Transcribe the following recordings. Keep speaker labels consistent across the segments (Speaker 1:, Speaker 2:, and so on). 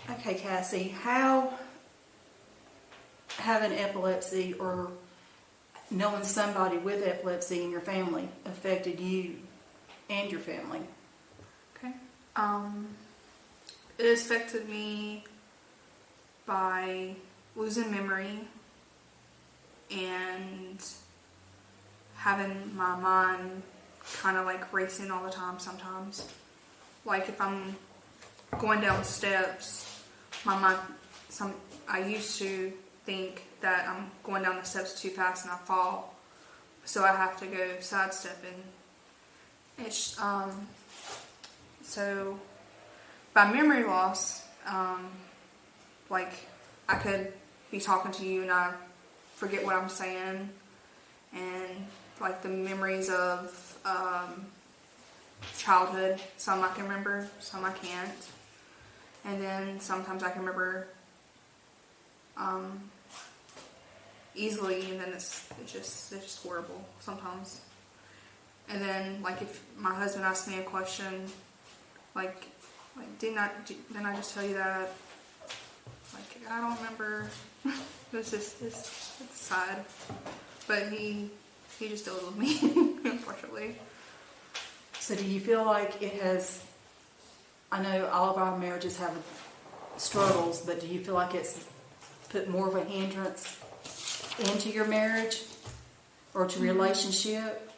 Speaker 1: Okay, Cassie, how having epilepsy or knowing somebody with epilepsy in your family affected you and your family?
Speaker 2: Okay. It affected me by losing memory and having my mind kind of like racing all the time sometimes. Like if I'm going down steps, my mind, I used to think that I'm going down the steps too fast and I fall. So I have to go sidestepping. It's, so by memory loss, like I could be talking to you and I forget what I'm saying, and like the memories of childhood, some I can remember, some I can't, and then sometimes I can remember easily, and then it's just horrible sometimes. And then like if my husband asks me a question, like didn't I just tell you that? Like I don't remember. it's sad, but he just deals with me, unfortunately.
Speaker 1: So do you feel like it has, I know all of our marriages have struggles, but do you feel like it's put more of a hindrance into your marriage or to relationship?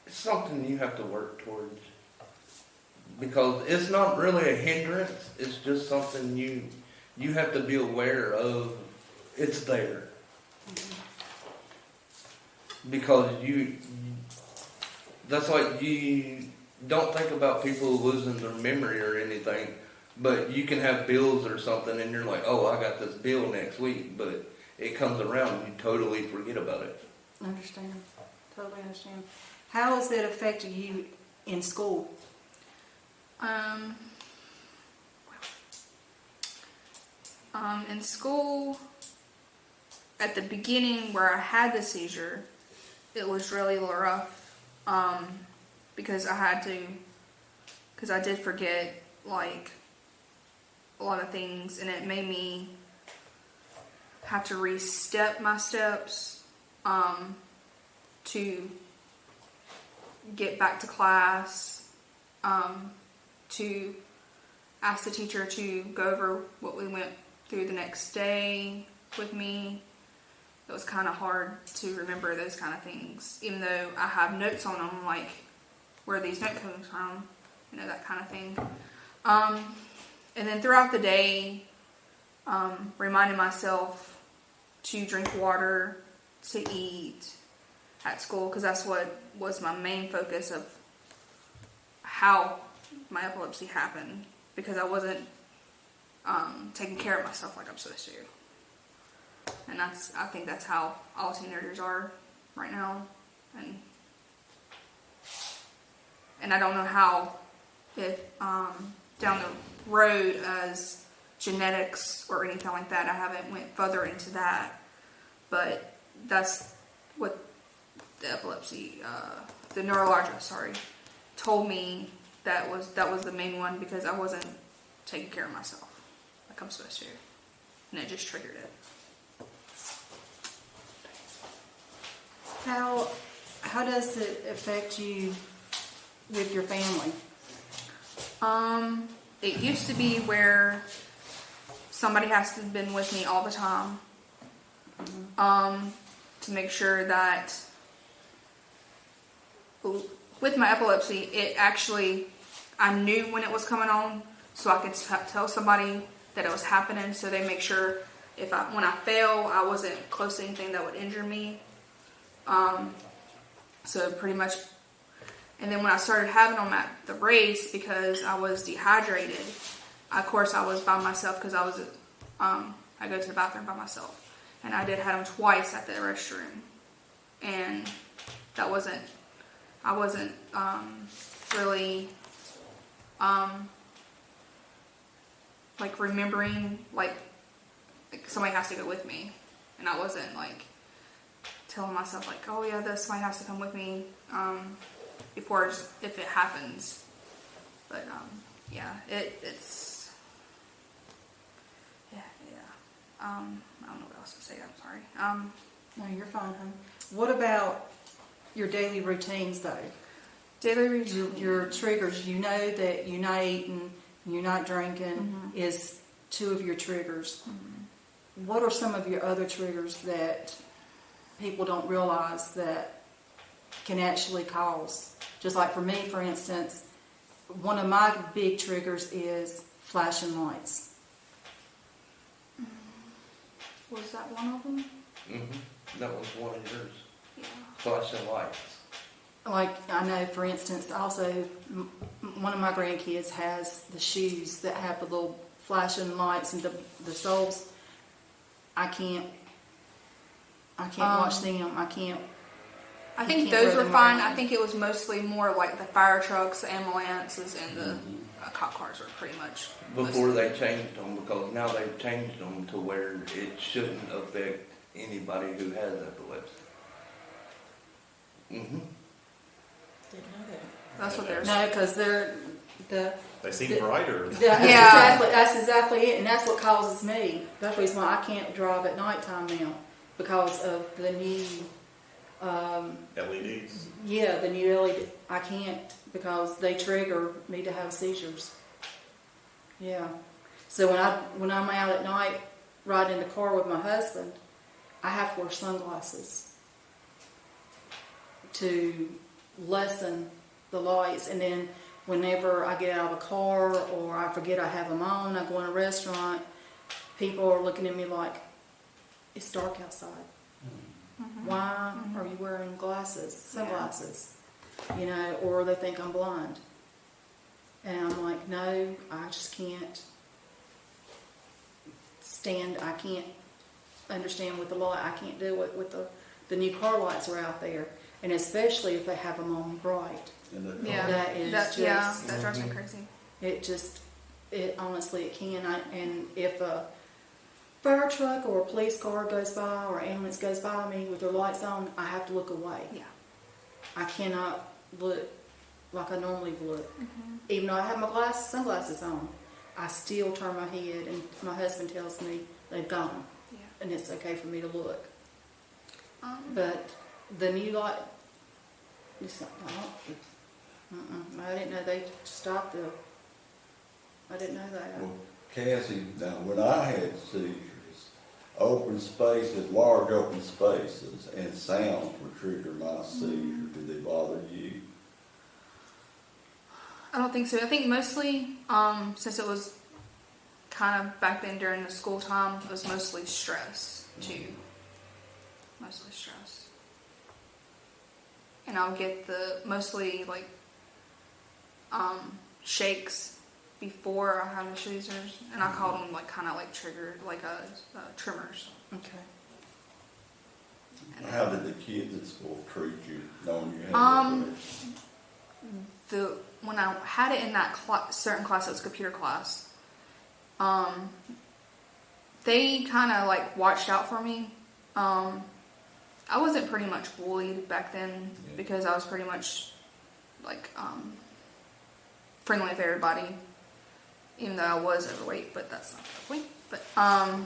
Speaker 3: It's something you have to work towards, because it's not really a hindrance. It's just something you have to be aware of. It's there. Because that's like, you don't think about people losing their memory or anything, but you can have bills or something and you're like, oh, I got this bill next week, but it comes around and you totally forget about it.
Speaker 1: Understand. Totally understand. How has it affected you in school?
Speaker 2: In school, at the beginning where I had the seizure, it was really rough, because I did forget like a lot of things, and it made me have to re-step my steps to get back to class, to ask the teacher to go over what we went through the next day with me. It was kind of hard to remember those kind of things, even though I have notes on them, like where these notes come from, that kind of thing. And then throughout the day, reminding myself to drink water, to eat at school, because that's what was my main focus of how my epilepsy happened, because I wasn't taking care of myself like I'm supposed to. And I think that's how all teenagers are right now. And I don't know how, if down the road as genetics or anything like that, I haven't went further into that. But that's what the epilepsy, the neurologist, told me that was the main one, because I wasn't taking care of myself like I'm supposed to. And it just triggered it.
Speaker 1: How does it affect you with your family?
Speaker 2: It used to be where somebody has to have been with me all the time, to make sure that with my epilepsy, it actually, I knew when it was coming on, so I could tell somebody that it was happening, so they make sure when I fell, I wasn't close to anything that would injure me. So pretty much, and then when I started having them at the race, because I was dehydrated, of course I was by myself, because I go to the bathroom by myself, and I did have them twice at the restroom, and I wasn't really like remembering like somebody has to go with me, and I wasn't like telling myself like, oh yeah, somebody has to come with me before if it happens. But yeah, it's yeah. I don't know what else to say. I'm sorry.
Speaker 1: No, you're fine, honey. What about your daily routines, though?
Speaker 2: Daily routine.
Speaker 1: Your triggers. You know that you're not eating, you're not drinking, is two of your triggers. What are some of your other triggers that people don't realize that can actually cause? Just like for me, for instance, one of my big triggers is flashing lights.
Speaker 2: Was that one of them?
Speaker 3: That was one of yours.
Speaker 2: Yeah.
Speaker 3: Flashing lights.
Speaker 1: Like, I know, for instance, also, one of my grandkids has the shoes that have the little flashing lights and the soles. I can't watch them. I think
Speaker 2: those were fine. I think it was mostly more like the fire trucks, the ambulances, and the cop cars were pretty much.
Speaker 3: Before they changed them, because now they've changed them to where it shouldn't affect anybody who has epilepsy.
Speaker 1: Didn't know that.
Speaker 2: That's what they're
Speaker 1: No, because
Speaker 4: They seem brighter.
Speaker 1: That's exactly it, and that's what causes me. That's the reason why I can't drive at nighttime now, because of the new,
Speaker 4: LEDs.
Speaker 1: yeah, the new LED. I can't, because they trigger me to have seizures. Yeah. So when I'm out at night riding in the car with my husband, I have to wear sunglasses to lessen the lights, and then whenever I get out of a car or I forget I have them on, I go in a restaurant, people are looking at me like, it's dark outside. Why are you wearing sunglasses? You know, or they think I'm blind. And I'm like, no, I just can't I can't understand with the light. I can't do it with the new car lights are out there. And especially if they have them on bright.
Speaker 2: Yeah, that drives me crazy.
Speaker 1: It honestly, it can. And if a fire truck or a police car goes by or an ambulance goes by me with their lights on, I have to look away.
Speaker 2: Yeah.
Speaker 1: I cannot look like I normally would. Even though I have my sunglasses on, I still turn my head, and my husband tells me they've gone.
Speaker 2: Yeah.
Speaker 1: And it's okay for me to look. But the new light, it's not, I didn't know they stopped I didn't know that.
Speaker 5: Well, Cassie, now when I had seizures, open spaces, large open spaces, and sounds would trigger my seizure. Did they bother you?
Speaker 2: I don't think so. I think mostly, since it was kind of back then during the school time, it was mostly stress too. Mostly stress. And I'll get mostly like shakes before I have the seizures, and I call them like kind of like triggered, like tremors.
Speaker 1: Okay.
Speaker 2: And
Speaker 5: How did the kids at school treat you, knowing you had epilepsy?
Speaker 2: When I had it in that certain class, it was computer class. They kind of like watched out for me. I wasn't pretty much bullied back then because I was pretty much like friendly with everybody, even though I was overweight. But that's not the point. But I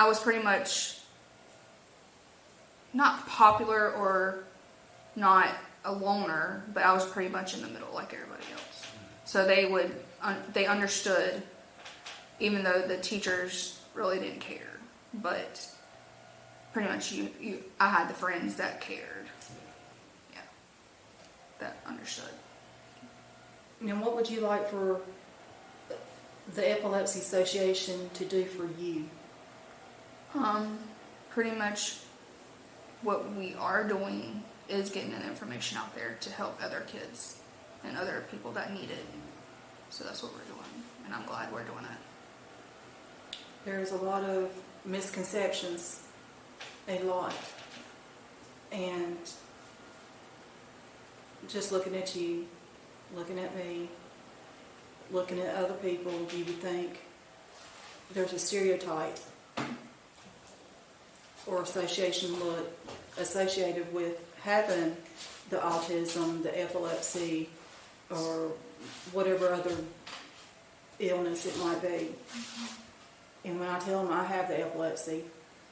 Speaker 2: was pretty much not popular or not a loner, but I was pretty much in the middle like everybody else. So they understood, even though the teachers really didn't care. But pretty much I had the friends that cared. Yeah. That understood.
Speaker 1: And what would you like for the Epilepsy Association to do for you?
Speaker 2: Pretty much what we are doing is getting that information out there to help other kids and other people that need it. So that's what we're doing, and I'm glad we're doing it.
Speaker 1: There's a lot of misconceptions, a lot. And just looking at you, looking at me, looking at other people, you would think there's a stereotype or associated with having the autism, the epilepsy, or whatever other illness it might be. And when I tell them I have the epilepsy,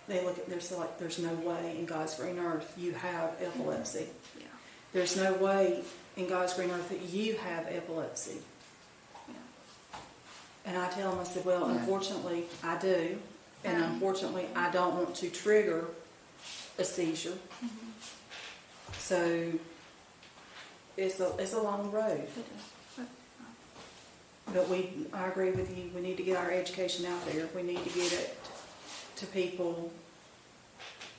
Speaker 1: they look at, they're still like, there's no way in God's green earth you have epilepsy.
Speaker 2: Yeah.
Speaker 1: There's no way in God's green earth that you have epilepsy.
Speaker 2: Yeah.
Speaker 1: And I tell them, I said, well,
Speaker 2: Yeah.
Speaker 1: unfortunately, I do. And
Speaker 2: Yeah.
Speaker 1: unfortunately, I don't want to trigger a seizure.
Speaker 2: Mm-hmm.
Speaker 1: So it's a long road.
Speaker 2: It is.
Speaker 1: But I agree with you, we need to get our education out there. We need to get it to people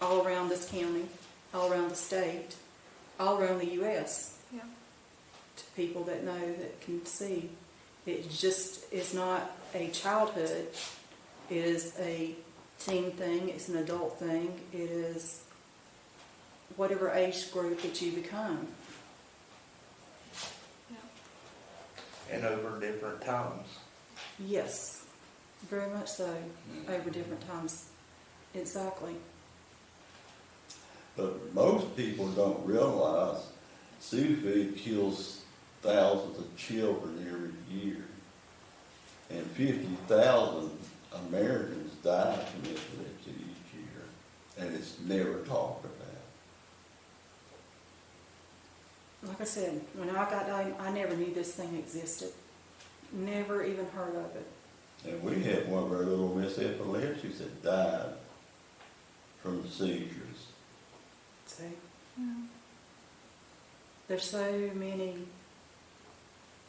Speaker 1: all around this county, all around the state, all around the U.S.
Speaker 2: Yeah.
Speaker 1: To people that know, that can see. It just is not a childhood. It is a teen thing. It's an adult thing. It is whatever age group that you become.
Speaker 3: And over different times.
Speaker 1: Yes, very much so. Over different times. Exactly.
Speaker 5: But most people don't realize Sudafed kills thousands of children every year. And 50,000 Americans die from epilepsy each year. And it's never talked about.
Speaker 1: Like I said, when I got diagnosed, I never knew this thing existed. Never even heard of it.
Speaker 5: And we had one of our little Miss Epilepsies that died from the seizures.
Speaker 1: See?
Speaker 2: Yeah.
Speaker 1: There's so many,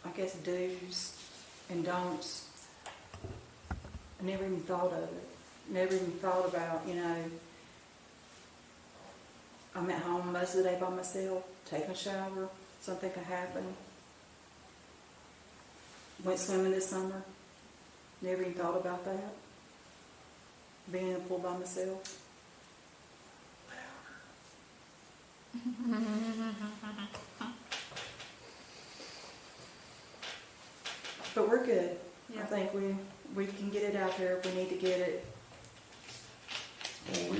Speaker 1: I guess, do's and don'ts. I never even thought of it. Never even thought about, I'm at home most of the day by myself, taking a shower, something could happen. Went swimming this summer. Never even thought about that. Being in a pool by myself. But we're good.
Speaker 2: Yeah.
Speaker 1: I think we can get it out there if we need to get it.
Speaker 5: Well,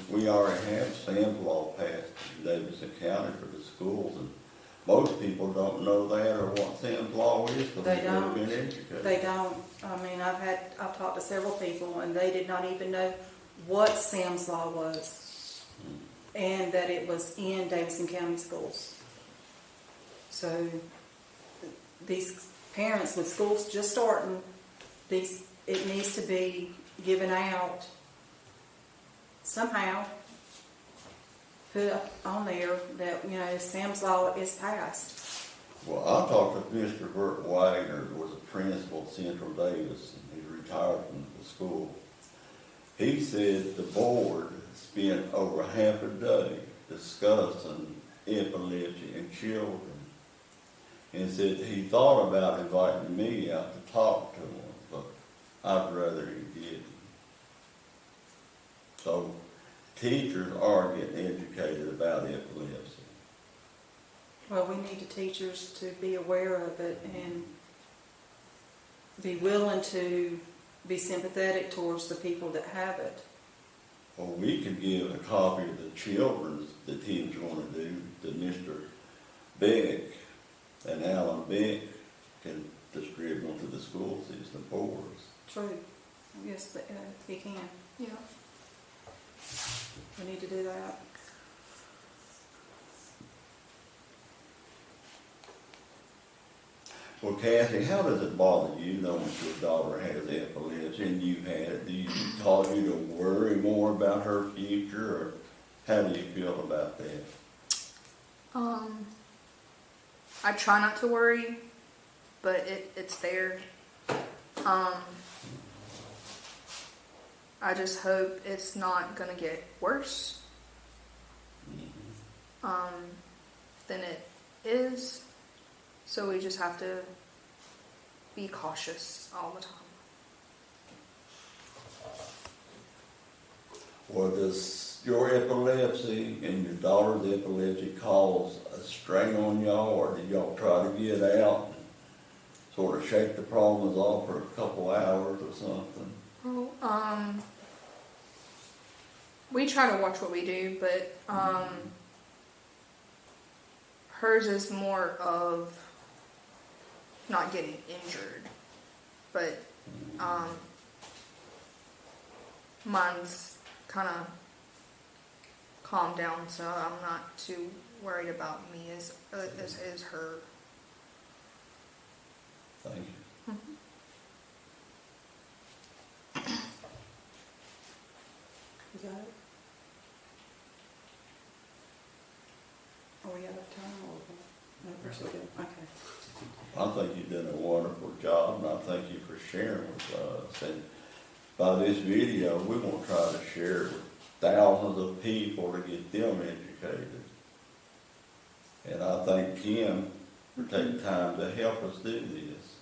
Speaker 5: we already have Sam's Law passed in Davidson County for the schools, and most people don't know that or what Sam's Law is because
Speaker 1: They
Speaker 5: they've never
Speaker 1: don't.
Speaker 5: been educated.
Speaker 1: They don't. I mean, I've talked to several people and they did not even know what Sam's Law was and that it was in Davidson County schools. So these parents with schools just starting, it needs to be given out somehow, put up on there that, Sam's Law is passed.
Speaker 5: Well, I talked to Mr. Bert Wagner, who was a principal at Central Davis, and he's retired from the school. He said the board spent over half a day discussing epilepsy in children, and said he thought about inviting me out to talk to him, but I'd rather he didn't. So teachers are getting educated about epilepsy.
Speaker 1: Well, we need the teachers to be aware of it and be willing to be sympathetic towards the people that have it.
Speaker 5: Well, we could give a copy of the children's that he was going to do to Mr. Beck, and Alan Beck can distribute them to the school system for us.
Speaker 1: True. Yes, he can.
Speaker 2: Yeah.
Speaker 1: We need to do that.
Speaker 5: Well, Kathy, how does it bother you knowing that your daughter has epilepsy and you had it? Do you cause you to worry more about her future, or how do you feel about that?
Speaker 2: I try not to worry, but it's there. I just hope it's not gonna get worse than it is. So we just have to be cautious all the time.
Speaker 5: Well, does your epilepsy and your daughter's epilepsy cause a strain on y'all, or do y'all try to get out and sort of shake the problems off for a couple hours or something?
Speaker 2: Well, we try to watch what we do, but hers is more of not getting injured. But mine's kind of calmed down, so I'm not too worried about me as her.
Speaker 5: Thank you.
Speaker 1: Is that it? Are we out of time or? No, we're still good. Okay.
Speaker 5: I think you've done a wonderful job, and I thank you for sharing with us. And by this video, we want to try to share with thousands of people to get them educated. And I thank Kim for taking time to help us do this.